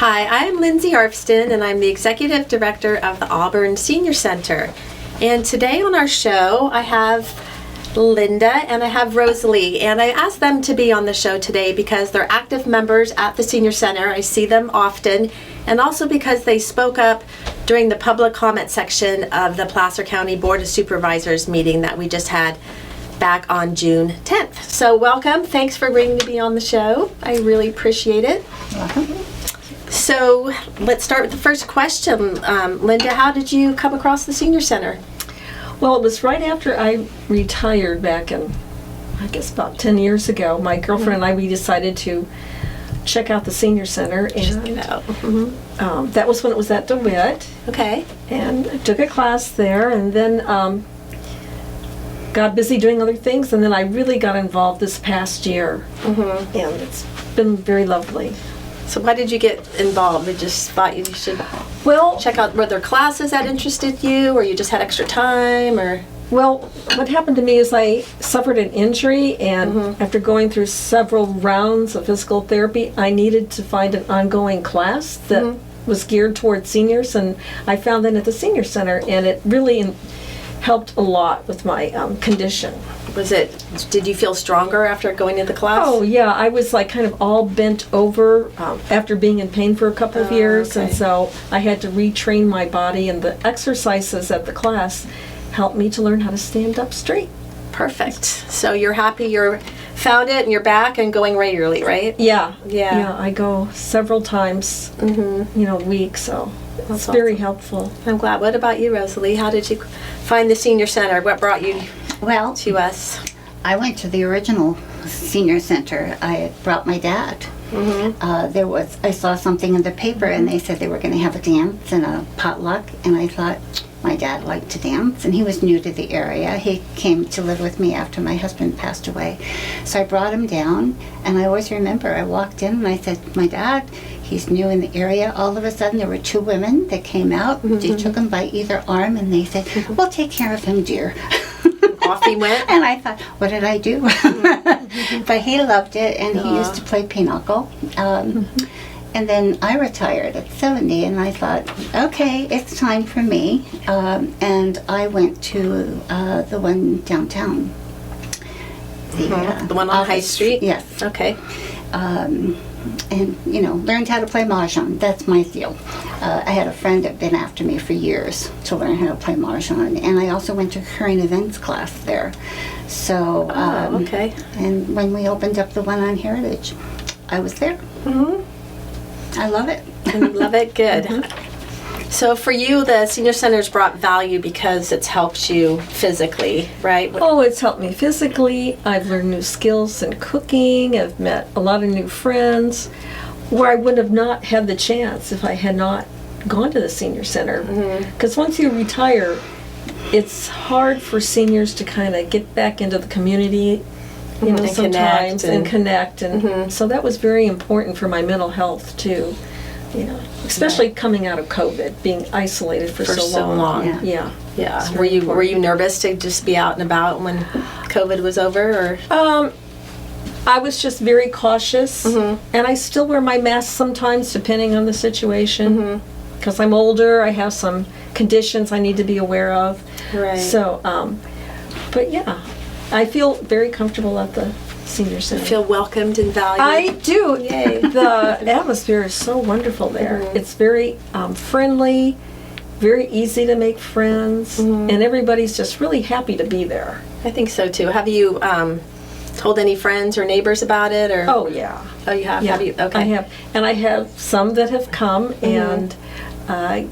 Hi, I'm Lindsay and I'm the Executive Director of the Auburn Senior Center. And today on our show, I have Linda and I have Rosalie. And I asked them to be on the show today because they're active members at the Senior Center. I see them often. And also because they spoke up during the public comment section of the Placer County Board of Supervisors meeting that we just had back on June 10th. So welcome. Thanks for agreeing to be on the show. I really appreciate it. Welcome. So let's start with the first question. Linda, how did you come across the Senior Center? Well, it was right after I retired back in, I guess, about 10 years ago. My girlfriend and I, we decided to check out the Senior Center. And that was when it was at DeWitt. Okay. And I took a class there and then got busy doing other things. And then I really got involved this past year. And it's been very lovely. So why did you get involved? You just thought you should check out whether classes that interested you, or you just had extra time, or? Well, what happened to me is I suffered an injury, and after going through several rounds of physical therapy, I needed to find an ongoing class that was geared towards seniors, and I found that at the Senior Center, and it really helped a lot with my condition. Did you feel stronger after going to the class? Oh, yeah. I was like kind of all bent over after being in pain for a couple of years. Okay. And so I had to retrain my body, and the exercises at the class helped me to learn how to stand up straight. Perfect. So you're happy you found it and you're back and going regularly, right? Yeah. I go several times, a week, so it's very helpful. I'm glad. What about you, Rosalie? How did you find the Senior Center? What brought you to us? I went to the original Senior Center. I brought my dad. I saw something in the paper and they said they were going to have a dance and a potluck, and I thought my dad liked to dance and he was new to the area. He came to live with me after my husband passed away. So I brought him down, and I always remember I walked in and I said, my dad, he's new in the area. All of a sudden there were two women that came out. They took him by either arm and they said, we'll take care of him, dear. Off he went. And I thought, what did I do? But he loved it, and he used to play pinochle. And then I retired at 70, and I thought, okay, it's time for me. And I went to the one downtown. The one on High Street? Yes. Okay. And, learned how to play Mahjong. That's my deal. I had a friend that had been after me for years to learn how to play Mahjong. And I also went to current events class there. So, okay. And when we opened up the one on Heritage, I was there. I love it. Love it? Good. So for you, the Senior Center's brought value because it's helped you physically, right? Oh, it's helped me physically. I've learned new skills in cooking. I've met a lot of new friends where I would have not had the chance if I had not gone to the Senior Center. Because once you retire, it's hard for seniors to kind of get back into the community, sometimes connect. And so that was very important for my mental health too. Especially coming out of COVID, being isolated for so long. Yeah. Were you nervous to just be out and about when COVID was over, or? I was just very cautious, and I still wear my mask sometimes, depending on the situation. Because I'm older, I have some conditions I need to be aware of. Right. So, but yeah, I feel very comfortable at the Senior Center. Feel welcomed and valued? I do. Yay. The atmosphere is so wonderful there. It's very friendly, very easy to make friends, and everybody's just really happy to be there. I think so too. Have you told any friends or neighbors about it? Or? Oh, yeah. Oh, you have? Yeah, Have you? Okay. I have. And I have some that have come, and I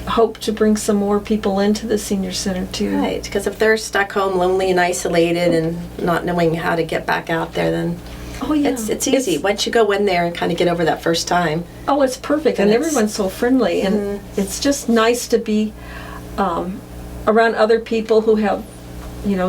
hope to bring some more people into the Senior Center too. Right, because if they're stuck home lonely and isolated and not knowing how to get back out there, then it's easy. Once you go in there and kind of get over that first time. Oh, it's perfect, and everyone's so friendly, and it's just nice to be around other people who have,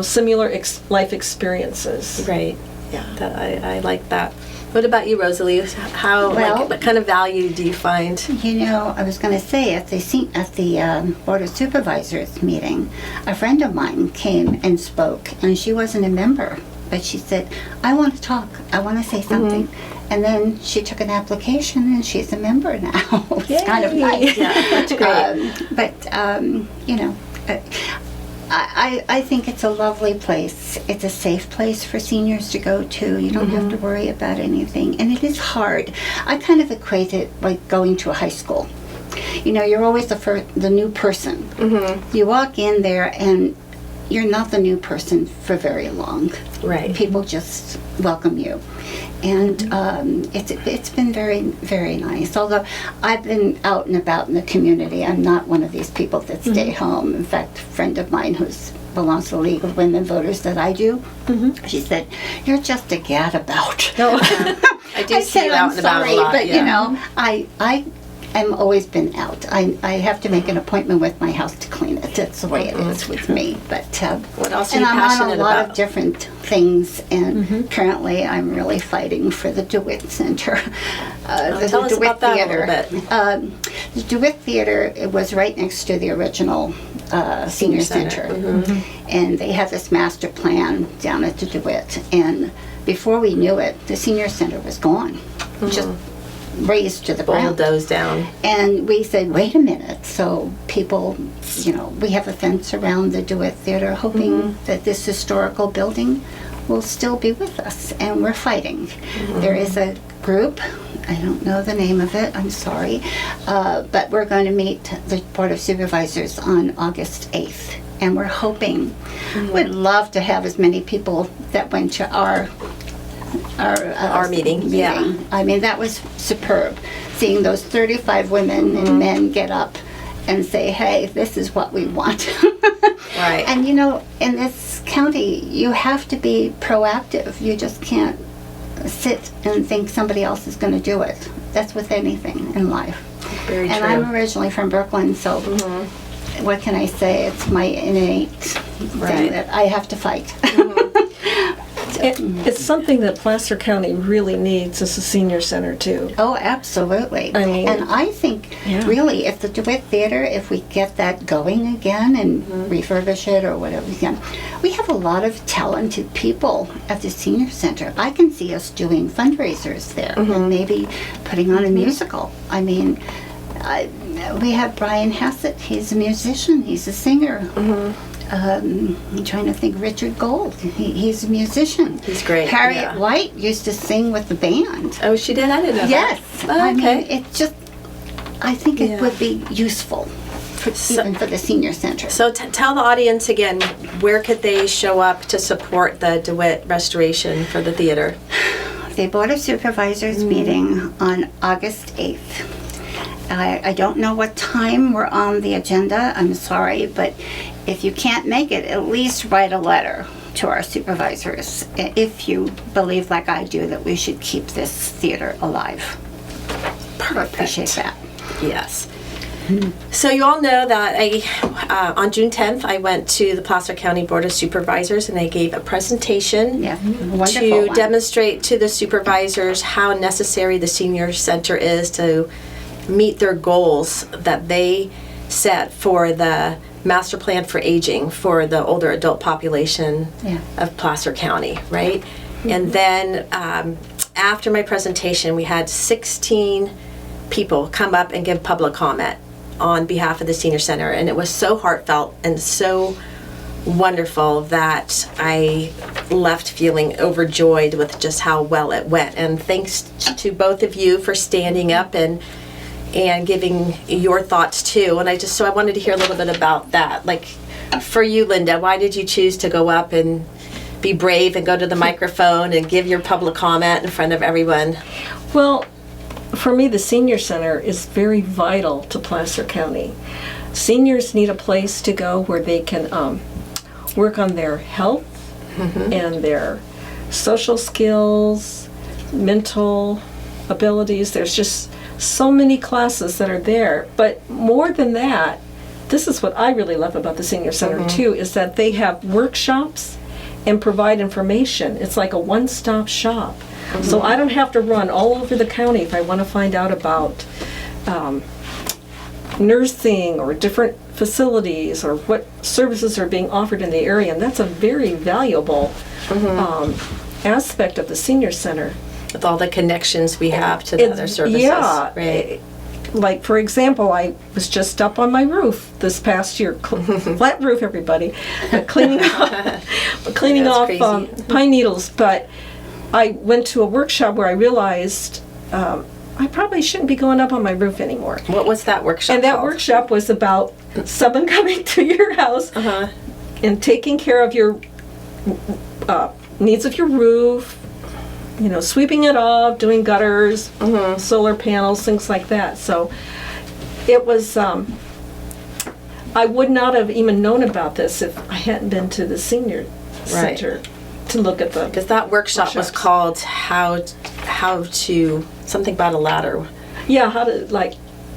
similar life experiences. Right. Yeah. I like that. What about you, Rosalie? What kind of value do you find? I was going to say at the Board of Supervisors meeting, a friend of mine came and spoke, and she wasn't a member but she said, I want to talk. I want to say something. And then she took an application, and she's a member now. It's kind of nice. Yeah, that's great. You know, I think it's a lovely place. It's a safe place for seniors to go to. You don't have to worry about anything. And it is hard. I kind of equate it like going to a high school. You know, you're always the new person. You walk in there, and you're not the new person for very long. Right. People just welcome you. And it's been very, very nice. Although I've been out and about in the community, I'm not one of these people that stay home. In fact, a friend of mine who belongs to the League of Women Voters that I do, she said, "You're just a gadabout." No, I do see you out and about a lot. But you know, I'm always been out. I have to make an appointment with my house to clean it. That's the way it is with me. But what else are and you I'm passionate on a lot about? of different things, and currently I'm really fighting for the DeWitt Center. Tell us about that a little bit. The DeWitt Theater, it was right next to the original Senior Center. And they had this master plan down at the DeWitt. And before we knew it, the Senior Center was gone. Just razed to the ground. Bulldozed down. And we said, wait a minute. So people, you know, we have a fence around the DeWitt Theater, hoping that this historical building will still be with us. And we're fighting. There is a group, I don't know the name of it, I'm sorry, but we're going to meet the Board of Supervisors on August 8th. And we're hoping, we'd love to have as many people that went to our meeting. Yeah. I mean, that was superb. Seeing those 35 women and men get up and say, hey, this is what we want. Right. And you know, in this county, you have to be proactive. You just can't sit and think somebody else is going to do it. That's with anything in life. Very and true. I'm originally from Brooklyn, so what can I say? It's my innate thing that I have to fight. It's something that Placer County really needs as a senior center too. Oh, absolutely. I mean, and I think really if the DeWitt Theater, if we get that going again and refurbish it or whatever we can, we have a lot of talented people at the senior center. I can see us doing fundraisers there and maybe putting on a musical. I mean, we have Brian Hassett. He's a musician. He's a singer. I'm trying to think. Richard Gold. He's a musician. He's great. Harriet White used to sing with the band. Oh, she did? I didn't know Yes. that. I Okay. mean, it just, I think it would be useful, even for the senior center. So tell the audience again, where could they show up to support the DeWitt restoration for the theater? The Board of Supervisors meeting on August 8th. I don't know what time we're on the agenda. I'm sorry, but if you can't make it, at least write a letter to our supervisors if you believe, like I do, that we should keep this theater alive. I appreciate that. Yes. So you all know that on June 10th, I went to the Placer County Board of Supervisors and I gave a presentation Wonderful to one. demonstrate to the supervisors how necessary the senior center is to meet their goals that they set for the master plan for aging for the older adult population of Placer County, right? And then after my presentation, we had 16 people come up and give public comment on behalf of the senior center, and it was so heartfelt and so wonderful that I left feeling overjoyed with just how well it went. And thanks to both of you for standing up and giving your thoughts too. And I wanted to hear a little bit about that. Like, for you, Linda, why did you choose to go up and be brave and go to the microphone and give your public comment in front of everyone? Well, for me, the senior center is very vital to Placer County. Seniors need a place to go where they can work on their health and their social skills, mental abilities. There's just so many classes that are there. But more than that, this is what I really love about the senior center too, is that they have workshops and provide information. It's like a one-stop shop. So I don't have to run all over the county if I want to find out about nursing or different facilities or what services are being offered in the area. And that's a very valuable aspect of the senior center. With all the connections we have to the other services. Yeah. Right. Like, for example, I was just up on my roof this past year, flat roof, everybody, cleaning off crazy. pine needles. But I went to a workshop where I realized I probably shouldn't be going up on my roof anymore. What was that workshop And that called? workshop was about someone coming to your house and taking care of your needs of your roof, you know, sweeping it off, doing gutters, solar panels, things like that. So it was, I would not have even known about this if I hadn't been to the senior center to look at the. Because that workshop was workshops. called how to, something about a ladder. Yeah, how to, like,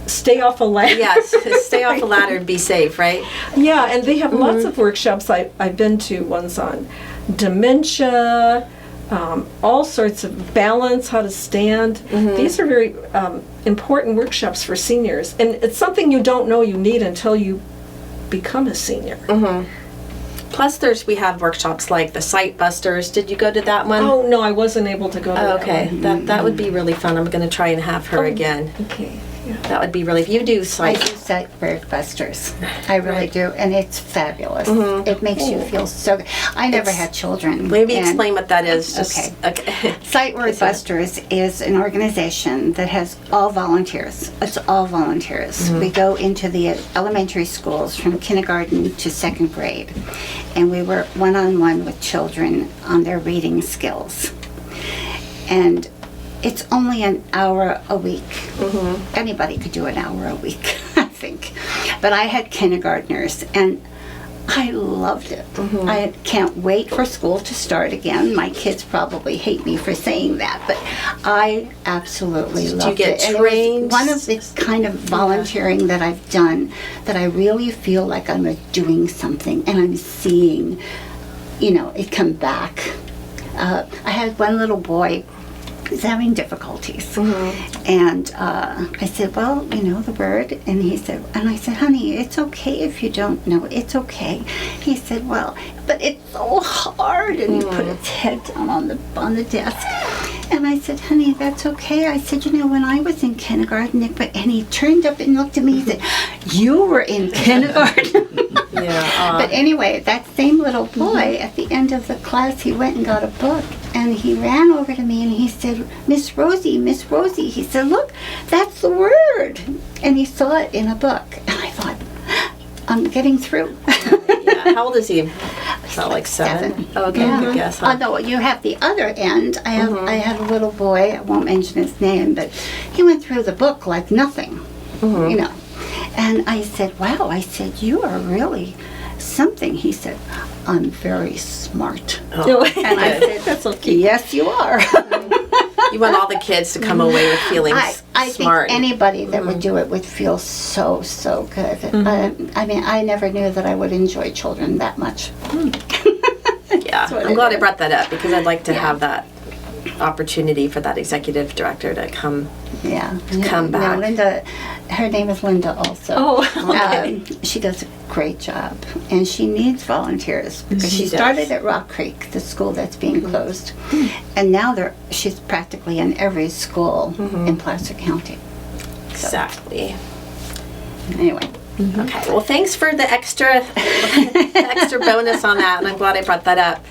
stay off a ladder. Yes, stay off the ladder and be safe, right? Yeah, and they have lots of workshops I've been to. Ones on dementia, all sorts of balance, how to stand. These are very important workshops for seniors. And it's something you don't know you need until you become a senior. Plus, we have workshops like the Sight Busters. Did you go to that one? Oh, no, I wasn't able to go to that Okay, one. that would be really fun. I'm going to try and have her Oh. again. Okay, yeah. That would be really. If you do I Sight, do Sight Busters. I really do, and it's fabulous. It makes you feel so good. I never had children. maybe and explain what that is. Just, Okay. Sight Busters is an organization that has all volunteers. It's all volunteers. We go into the elementary schools from kindergarten to second grade, and we work one-on-one with children on their reading skills. And it's only an hour a week. Anybody could do an hour a week, I think. But I had kindergartners, and I loved it. I can't wait for school to start again. My kids probably hate me for saying that, but I absolutely loved you get it. And it was trained? one of the kind of volunteering that I've done that I really feel like I'm doing something, and I'm seeing, you know, it come back. I had one little boy who's having difficulties. And I said, well, you know the word. And he said, and I said, honey, it's okay if you don't know. It's okay. He said, well, but it's so hard. And he put his head down on the desk. And I said, honey, that's okay. I said, you know, when I was in kindergarten, and he turned up and looked at me and said, you were in kindergarten? But anyway, that same little boy, at the end of the class, he went and got a book, and he ran over to me and he said, Miss Rosie, he said, look, that's the word. And he saw it in a book. And I thought, I'm getting through. How old is he? About like 7? Oh, okay, Yeah. good guess. Huh? Although you have the other end. I had a little boy, I won't mention his name, but he went through the book like nothing, you know. And I said, wow, I said, you are really something. He said, I'm very smart. Oh, And I said, That's okay. yes, you are. You want all the kids to come away with feeling I smart. think anybody that would do it would feel so, so good. I mean, I never knew that I would enjoy children that much. Yeah, what I'm it glad I is. brought that up because I'd like to Yeah. have that opportunity for that executive director to come. Yeah. Come No, back. Linda, her name is Linda also. Oh, okay. She does a great job, and she needs volunteers because She she does. started at Rock Creek, the school that's being closed, and now she's practically in every school in Placer County. Exactly. Anyway, Okay. Well, thanks for the extra bonus on that, and I'm glad I brought that up.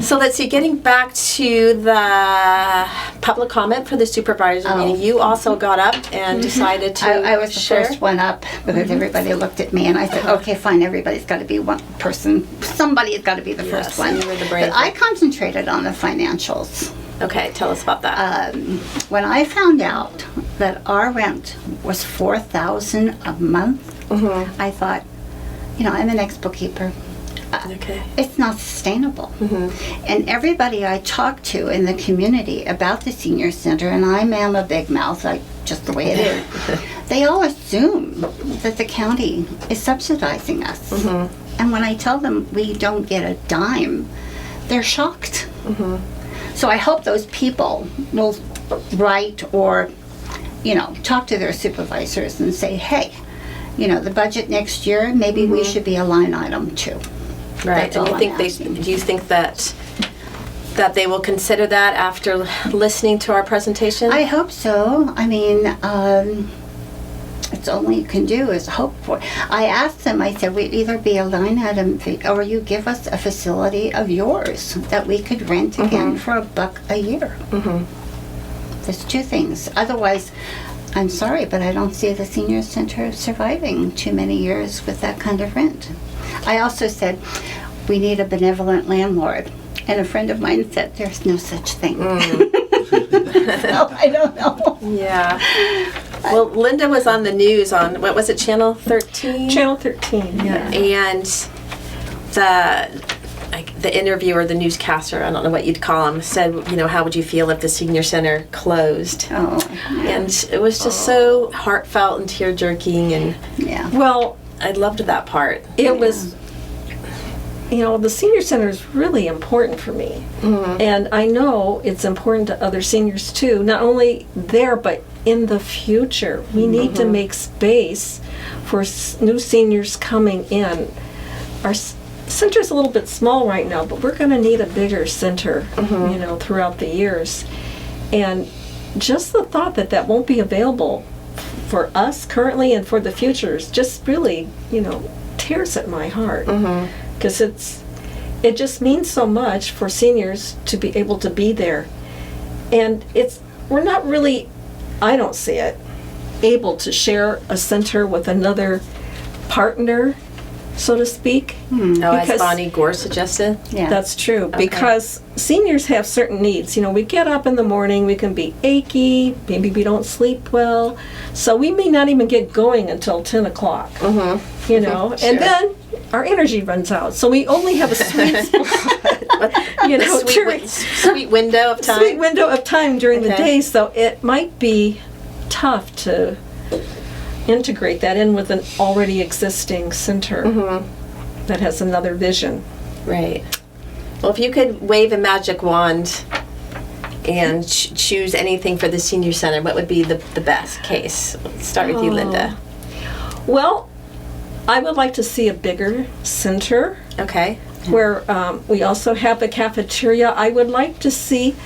So let's see. Getting back to the public comment for the supervisor meeting, you also got up and decided to I was the share. first one up because everybody looked at me, and I said, okay, fine, everybody's got to be one person. Somebody's got to be the Yes, first one. you were the brave But I one. concentrated on the financials. Okay, tell us about that. When I found out that our rent was $4,000 a month, I thought, you know, I'm an ex-bookkeeper. Okay. It's not sustainable. And everybody I talk to in the community about the senior center, and I am a big mouth, like just the way it is, they all assume that the county is subsidizing us. And when I tell them we don't get a dime, they're shocked. So I hope those people will write or, you know, talk to their supervisors and say, hey, you know, the budget next year, maybe we should be a line item too. Right. That's And all you I'm think asking. do you think that that they will consider that after listening to our presentation? I hope so. I mean, it's only you can do is hope for. I asked them, I said, we'd either be a line item fee or you give us a facility of yours that we could rent again for $1 a year. There's two things. Otherwise, I'm sorry, but I don't see the senior center surviving too many years with that kind of rent. I also said, we need a benevolent landlord. And a friend of mine said, there's no such thing. So I don't know. Yeah. Well, Linda was on the news on, what was it, Channel 13? Channel 13, yeah. And the interviewer, the newscaster, I don't know what you'd call him, said, you know, how would you feel if the senior center closed? Oh, And it was just so heartfelt and tear-jerking, and yeah. Well, I loved that part. it was, you know, the senior center is really important for me. And I know it's important to other seniors too, not only there, but in the future. We need to make space for new seniors coming in. Our center's a little bit small right now, but we're going to need a bigger center, you know, throughout the years. And just the thought that that won't be available for us currently and for the future is just really, you know, tears at my heart. Because it just means so much for seniors to be able to be there. And we're not really, I don't see it, able to share a center with another partner, so to speak. As Bonnie Gore suggested. Yeah. That's true, because seniors have certain needs. You know, we get up in the morning, we can be achy, maybe we don't sleep well, so we may not even get going until 10 o'clock, you know, and then our energy runs out, so we only have a sweet spot, you know, Sweet window of time. sweet window of time during the Okay. day, so it might be tough to integrate that in with an already existing center that has another vision. Right. Well, if you could wave a magic wand and choose anything for the senior center, what would be the best case? Let's start with you, Linda. Well, I would like to see a bigger center Okay. where we also have a cafeteria. I would like to see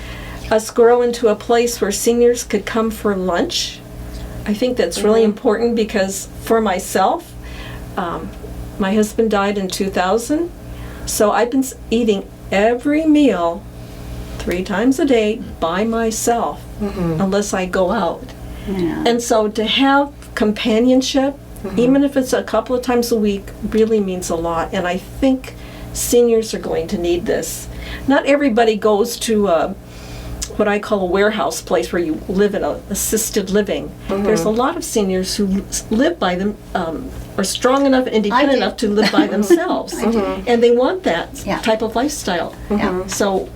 us grow into a place where seniors could come for lunch. I think that's really important because for myself, my husband died in 2000, so I've been eating every meal 3 times a day by myself unless I go out. Yeah. And so to have companionship, even if it's a couple of times a week, really means a lot. And I think seniors are going to need this. Not everybody goes to what I call a warehouse place where you live in a assisted living. There's a lot of seniors who live by them, are strong enough and independent enough to live by themselves. And they want that type of lifestyle. Yeah. So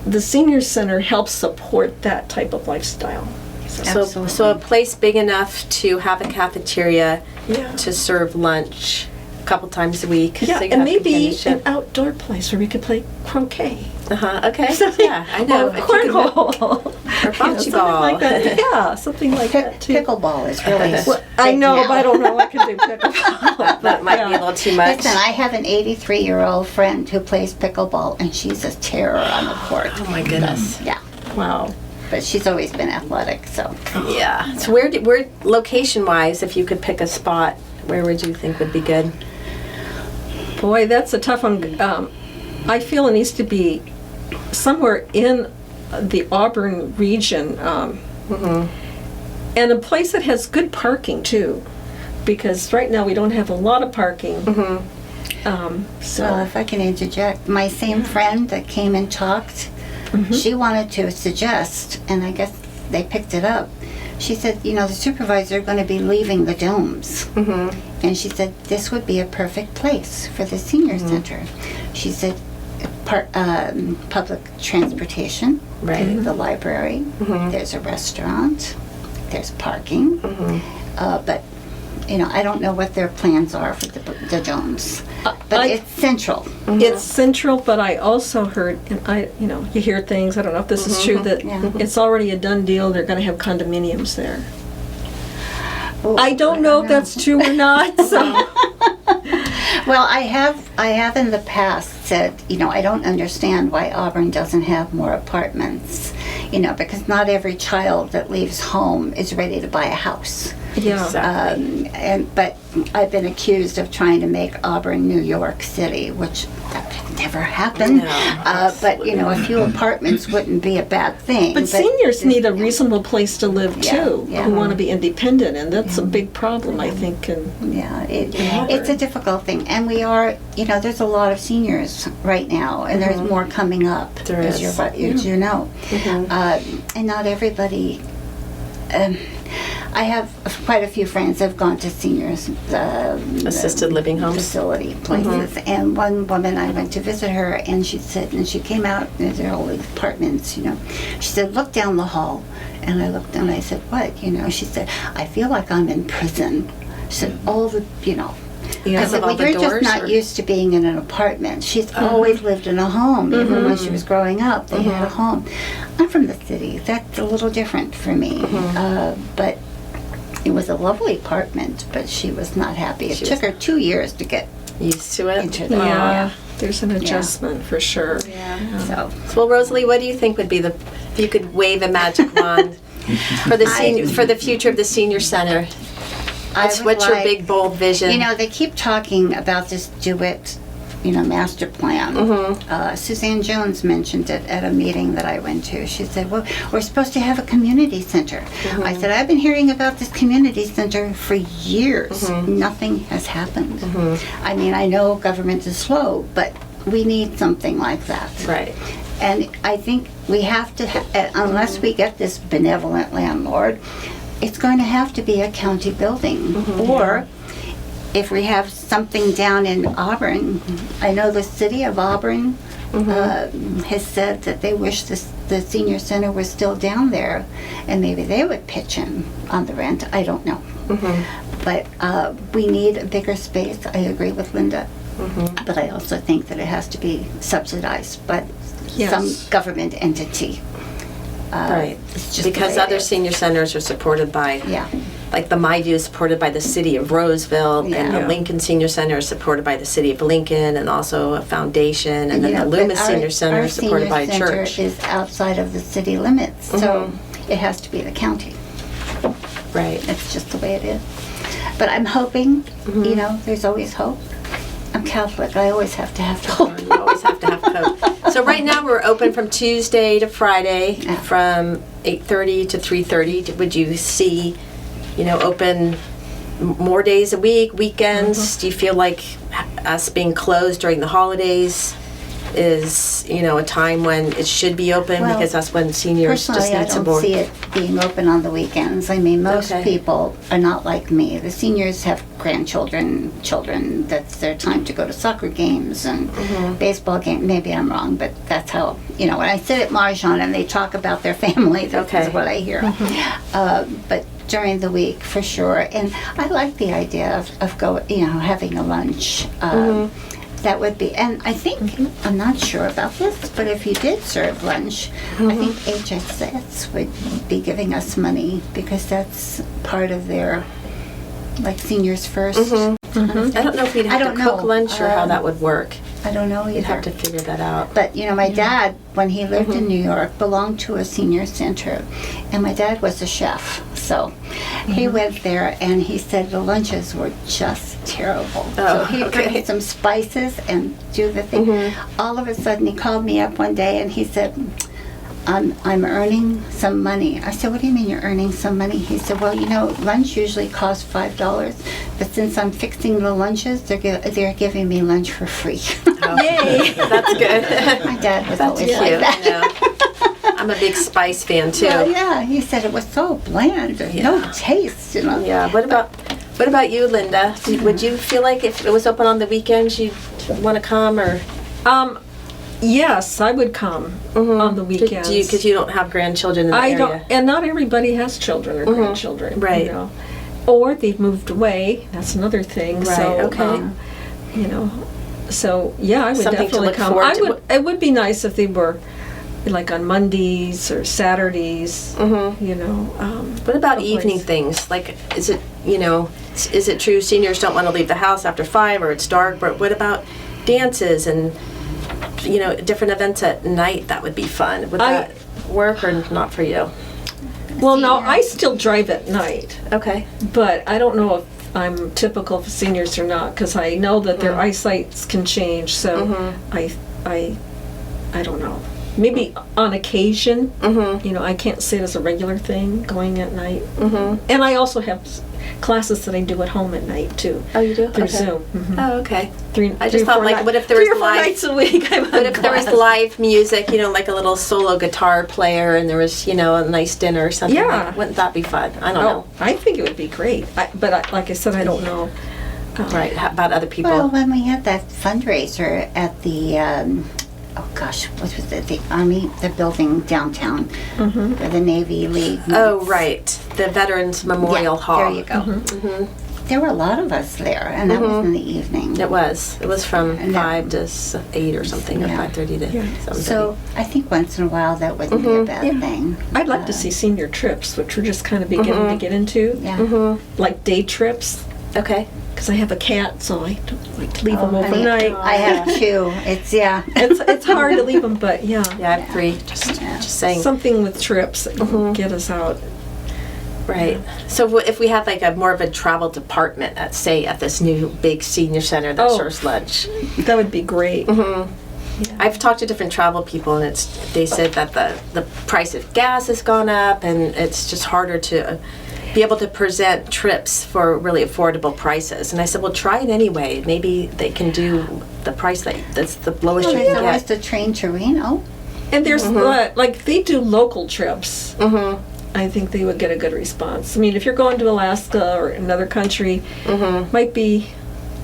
the senior center helps support that type of lifestyle. So a place big enough to have a cafeteria Yeah. to serve lunch a couple times a week. Yeah, so you and have maybe an companionship. outdoor place where we could play croquet. Okay. Yeah, I know. Or If you could- cornhole. Or bocce something ball. like that. Yeah, something like that too. Pickleball is really Well, I big know, now. but I don't know I can do pickleball. That might be a little too much. Listen, I have an 83-year-old friend who plays pickleball, and she's a terror on the court. Oh my goodness. Yeah, Wow. but she's always been athletic, so. Yeah. So where location-wise, if you could pick a spot, where would you think would be good? Boy, that's a tough one. I feel it needs to be somewhere in the Auburn region, and a place that has good parking too, because right now we don't have a lot of parking. So Well, if I can interject, my same friend that came and talked, she wanted to suggest, and I guess they picked it up. She said, you know, the supervisor are going to be leaving the domes. And she said, this would be a perfect place for the senior center. She said, public transportation, Right. the library, there's a restaurant, there's parking. But, you know, I don't know what their plans are for the domes. But it's central. it's central, but I also heard, and you hear things, I don't know if this is true, that Yeah. it's already a done deal, they're gonna have condominiums there. Oh, I don't know if that's true or not, so. Well, I have in the past said, I don't understand why Auburn doesn't have more apartments, because not every child that leaves home is ready to buy a house. Yeah. Exactly. But I've been accused of trying to make Auburn New York City, which that could never happen. No, but a few apartments wouldn't be a bad thing. But seniors need a reasonable place to live Yeah, too, yeah. who want to be independent, and that's a big problem, I think. It's a difficult thing, and we are, there's a lot of seniors right now, and there's more coming up. There as is. as you know, and not everybody. I have quite a few friends that have gone to seniors Assisted living homes. facility places, and one woman I went to visit her, and she said, and she came out, and there are all these apartments, She said, look down the hall, and I looked down, and I said, what? She said, I feel like I'm in prison. She said, all the, I Because said, of all well, the you're just doors, not or- used to being in an apartment. She's always lived in a home. Even when she was growing up, they had a home. I'm from the city. That's a little different for me. But it was a lovely apartment, but she was not happy. It took her 2 years to get Used to it. into the Yeah, there's an adjustment for sure. So Well, Rosalie, what do you think would be if you could wave a magic wand for the for the future of the senior center? What's your big bold vision? They keep talking about this DeWitt, master plan. Suzanne Jones mentioned it at a meeting that I went to. She said, well, we're supposed to have a community center. I said, I've been hearing about this community center for years. Nothing has happened. I mean, I know government is slow, but we need something like that. Right. And I think we have to, unless we get this benevolent landlord, it's going to have to be a county building. Or if we have something down in Auburn, I know the city of Auburn has said that they wish the senior center was still down there, and maybe they would pitch in on the rent. I don't know. But we need a bigger space. I agree with Linda. But I also think that it has to be subsidized by some government entity. Right. It's just Because the way it other is. senior centers are supported by, Yeah. like the MyView is supported by the city of Roseville, and the Yeah. Lincoln Senior Center is supported by the city of Lincoln, and also a foundation, and then the Loomis Senior Center is supported by a church. Our senior center is outside of the city limits, so it has to be the county. Right. It's just the way it is. But I'm hoping, there's always hope. I'm Catholic. I always have to have hope. You always have to have hope. So right now we're open from Tuesday to Friday from 8:30 to 3:30. Would you see, open more days a week, weekends? Do you feel like us being closed during the holidays is, a time when it should be open, Well, because that's when seniors just Personally, I need to don't board? see it being open on the weekends. I mean, most Okay. people are not like me. The seniors have grandchildren, children. That's their time to go to soccer games and baseball games. Maybe I'm wrong, but that's how, when I sit at Mahjong and they talk about their family, that's Okay. what I hear. But during the week, for sure. And I like the idea of having a lunch. That would be, and I think, I'm not sure about this, but if you did serve lunch, I think HSS would be giving us money because that's part of their, like, Seniors First. I don't know if we'd have don't to cook know. lunch or how that would work. I don't know You'd have either. to figure that out. But, my dad, when he lived in New York, belonged to a senior center. And my dad was a chef. So he went there and he said the lunches were just terrible. So he'd bring some spices and do the thing. All of a sudden he called me up one day and he said, I'm earning some money. I said, what do you mean you're earning some money? He said, well, lunch usually costs $5, but since I'm fixing the lunches, they're giving me lunch for free. Yay! That's good. My dad was always Cute. like that. Yeah. I'm a big spice fan too. Well, yeah, he said it was so bland, there's no taste, Yeah. What about you, Linda? Would you feel like if it was open on the weekends, you'd want to come, or? Yes, I would come on the weekends. Because you don't have grandchildren in the area. don't, and not everybody has children or grandchildren, Right. Or they've moved away. That's another thing. Right, So, okay. So yeah, I would Something to definitely look come. forward to. It would be nice if they were, like, on Mondays or Saturdays. What about someplace. evening things? Like, is it is it true seniors don't want to leave the house after 5 or it's dark? But what about dances and different events at night, that would be fun. Would that work or not for you? Well, no, I still drive at night, Okay. but I don't know if I'm typical for seniors or not, because I know that their eyesights can change. So I don't know. Maybe on occasion, I can't say it as a regular thing going at night. And I also have classes that I do at home at night too. Oh, you do? Through Okay. Zoom. Oh, okay. I just thought, like, what if there was 3 or 4 live- nights a week? I'm But if there was live music, like a little solo guitar player, and there was, a nice dinner or something, Yeah. wouldn't that be fun? I don't know. I think it would be great. But like I said, I don't know. Right, how about other people? Well, when we had that fundraiser at the, what was it? The Army, the building downtown, where the Navy League meets. Oh, right. The Veterans Memorial Yeah, Hall. there you go. There were a lot of us there, and that was in the evening. It was. It was from And 5 to 8 or something, or Yeah. 5:30 to 7:30. So I think once in a while that wouldn't be a bad thing. I'd like to see senior trips, which we're just kind of beginning to get into. Yeah. Like day trips, Okay. because I have a cat, so I don't like to leave them I mean, overnight. I have 2. It's hard to leave them, but yeah. Yeah, I have 3. Just saying. Something with trips that can get us out. Right. So if we had like a more of a travel department at this new big senior center that Oh. serves lunch. That would be great. I've talked to different travel people, and they said that the price of gas has gone up, and it's just harder to be able to present trips for really affordable prices. And I said, well, try it anyway. Maybe they can do the price that's the lowest you There's can always get. the train to Reno. And there's like they do local trips. I think they would get a good response. I mean, if you're going to Alaska or another country, might be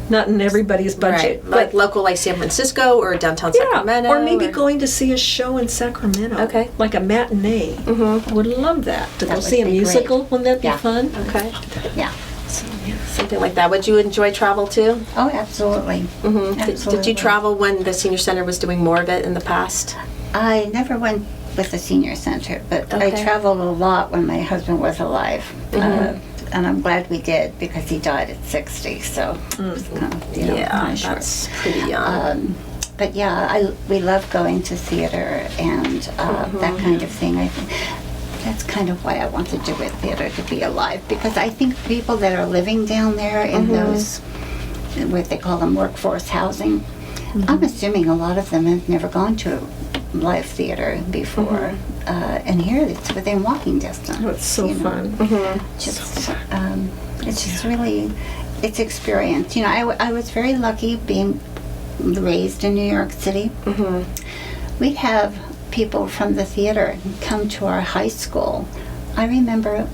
not in everybody's budget. Right. Like local, like San Francisco or downtown Sacramento. Or maybe going to see a show in Sacramento. Okay. Like a matinee. I would love that. To go would see a be musical. great. Wouldn't that be Yeah. fun? Okay. Yeah. So, yeah. Something like that. Would you enjoy travel too? Oh, absolutely. Did you travel when the senior center was doing more of it in the past? I never went with the senior center, but I Okay. traveled a lot when my husband was alive. And I'm glad we did, because he died at 60, so it was kind of, kind of short. that's pretty young. But yeah, we love going to theater and that kind of thing. I think that's kind of why I want to do it, theater to be alive, because I think people that are living down there in those, what they call them, workforce housing, I'm assuming a lot of them have never gone to live theater before. And here it's within walking distance. Oh, it's so you know. fun. Just, it's just really, it's experience. I was very lucky being raised in New York City. We'd have people from the theater come to our high school. I remember,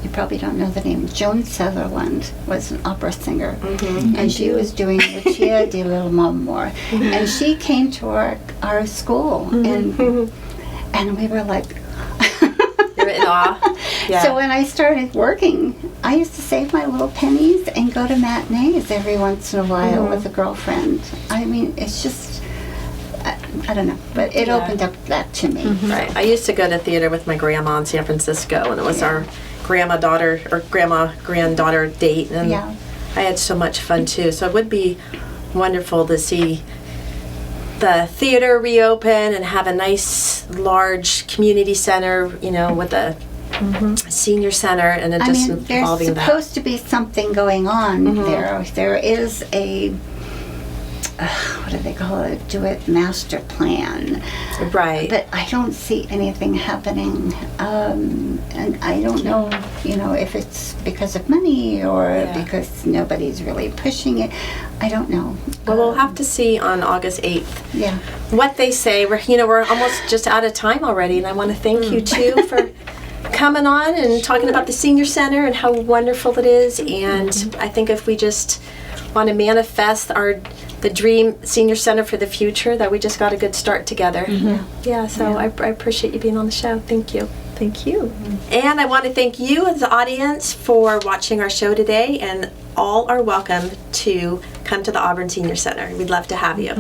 you probably don't know the name, Joan Sutherland was an opera singer, and she was doing Lucia di Lammermoor, and she came to our school, and we were like, You're in awe. Yeah. So when I started working, I used to save my little pennies and go to matinees every once in a while with a girlfriend. I mean, it's just, I don't know, but it opened up that to me. Right. I used to go to theater with my grandma in San Francisco, and it was our grandma-granddaughter date, and Yeah. I had so much fun too. So it would be wonderful to see the theater reopen and have a nice, large community center, with a senior center, and it I just mean, there's involving that. supposed to be something going on there. There is a, what do they call it? Do it master plan. Right. But I don't see anything happening. And I don't know, if it's because of money or because nobody's really pushing it. I don't know. Well, we'll have to see on August 8th Yeah. what they say. We're almost just out of time already, and I want to thank you too for coming on and talking about the senior center and how wonderful it is. And I think if we just want to manifest the dream senior center for the future, that we just got a good start together. Yeah, so I appreciate you being on the show. Thank you. Thank you. And I want to thank you as the audience for watching our show today, and all are welcome to come to the Auburn Senior Center. We'd love to have you.